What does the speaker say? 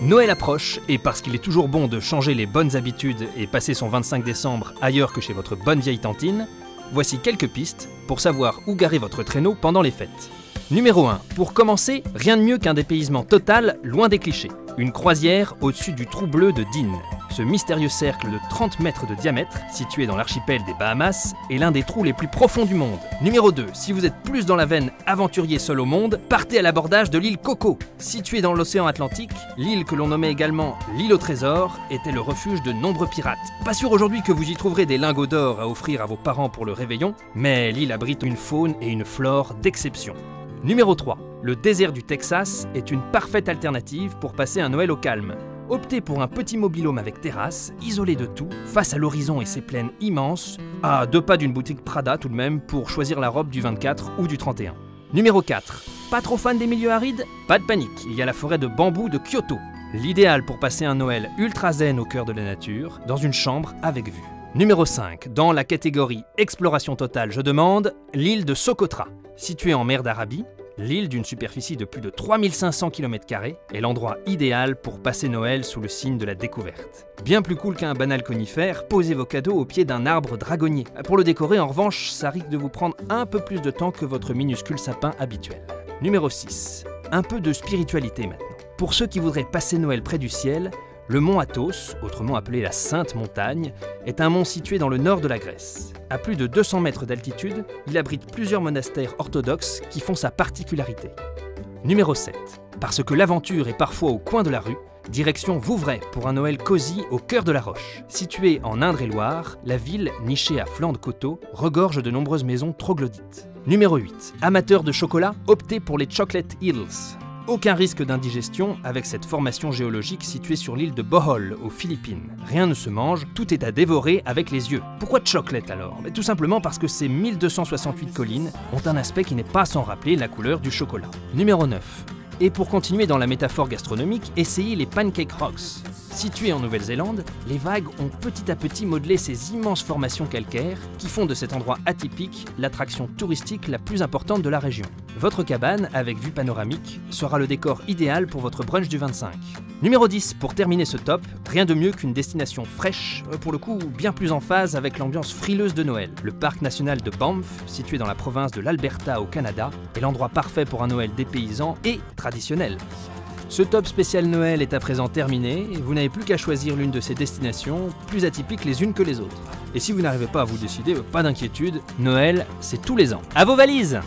Noël approche, et parce qu'il est toujours bon de changer les bonnes habitudes et passer son 25 décembre ailleurs que chez votre bonne vieille tantine, voici quelques pistes pour savoir où garer votre traîneau pendant les fêtes. Numéro 1. Pour commencer, rien de mieux qu'un dépaysement total, loin des clichés. Une croisière au-dessus du trou bleu de Dean. Ce mystérieux cercle de 30 mètres de diamètre, situé dans l'archipel des Bahamas, est l'un des trous les plus profonds du monde. Numéro 2. Si vous êtes plus dans la veine aventurier seul au monde, partez à l'abordage de l'île Coco. Située dans l'océan Atlantique, l'île que l'on nommait également l'île au trésor était le refuge de nombreux pirates. Pas sûr aujourd'hui que vous y trouverez des lingots d'or à offrir à vos parents pour le réveillon, mais l'île abrite une faune et une flore d'exception. Numéro 3. Le désert du Texas est une parfaite alternative pour passer un Noël au calme. Optez pour un petit mobil-home avec terrasse, isolé de tout, face à l'horizon et ses plaines immenses, à 2 pas d'une boutique Prada tout de même pour choisir la robe du 24 ou du 31. Numéro 4. Pas trop fan des milieux arides? Pas de panique, il y a la forêt de bambou de Kyoto. L'idéal pour passer un Noël ultra zen au cœur de la nature, dans une chambre avec vue. Numéro 5. Dans la catégorie exploration totale, je demande l'île de Socotra. Située en mer d'Arabie, l'île d'une superficie de plus de 3500 km² est l'endroit idéal pour passer Noël sous le signe de la découverte. Bien plus cool qu'un banal conifère, posez vos cadeaux au pied d'un arbre dragonnier. Pour le décorer, en revanche, ça risque de vous prendre un peu plus de temps que votre minuscule sapin habituel. Numéro 6. Un peu de spiritualité maintenant. Pour ceux qui voudraient passer Noël près du ciel, le mont Athos, autrement appelé la Sainte Montagne, est un mont situé dans le nord de la Grèce. À plus de 200 mètres d'altitude, il abrite plusieurs monastères orthodoxes qui font sa particularité. Numéro 7. Parce que l'aventure est parfois au coin de la rue, direction Vouvray pour un Noël cosy au cœur de la Roche. Située en Indre-et-Loire, la ville, nichée à flanc de coteau, regorge de nombreuses maisons troglodytes. Numéro 8. Amateur de chocolat, optez pour les Chocolate Hills. Aucun risque d'indigestion avec cette formation géologique située sur l'île de Bohol, aux Philippines. Rien ne se mange, tout est à dévorer avec les yeux. Pourquoi chocolate alors? Tout simplement parce que ces 1268 collines ont un aspect qui n'est pas sans rappeler la couleur du chocolat. Numéro 9. Et pour continuer dans la métaphore gastronomique, essayez les Pancake Rocks. Situés en Nouvelle-Zélande, les vagues ont petit à petit modelé ces immenses formations calcaires qui font de cet endroit atypique l'attraction touristique la plus importante de la région. Votre cabane, avec vue panoramique, sera le décor idéal pour votre brunch du 25. Numéro 10, pour terminer ce top, rien de mieux qu'une destination fraîche, pour le coup bien plus en phase avec l'ambiance frileuse de Noël. Le parc national de Banff, situé dans la province de l'Alberta au Canada, est l'endroit parfait pour un Noël dépaysant et traditionnel. Ce top spécial Noël est à présent terminé et vous n'avez plus qu'à choisir l'une de ces destinations, plus atypiques les unes que les autres. Et si vous n'arrivez pas à vous décider, pas d'inquiétude, Noël, c'est tous les ans. À vos valises!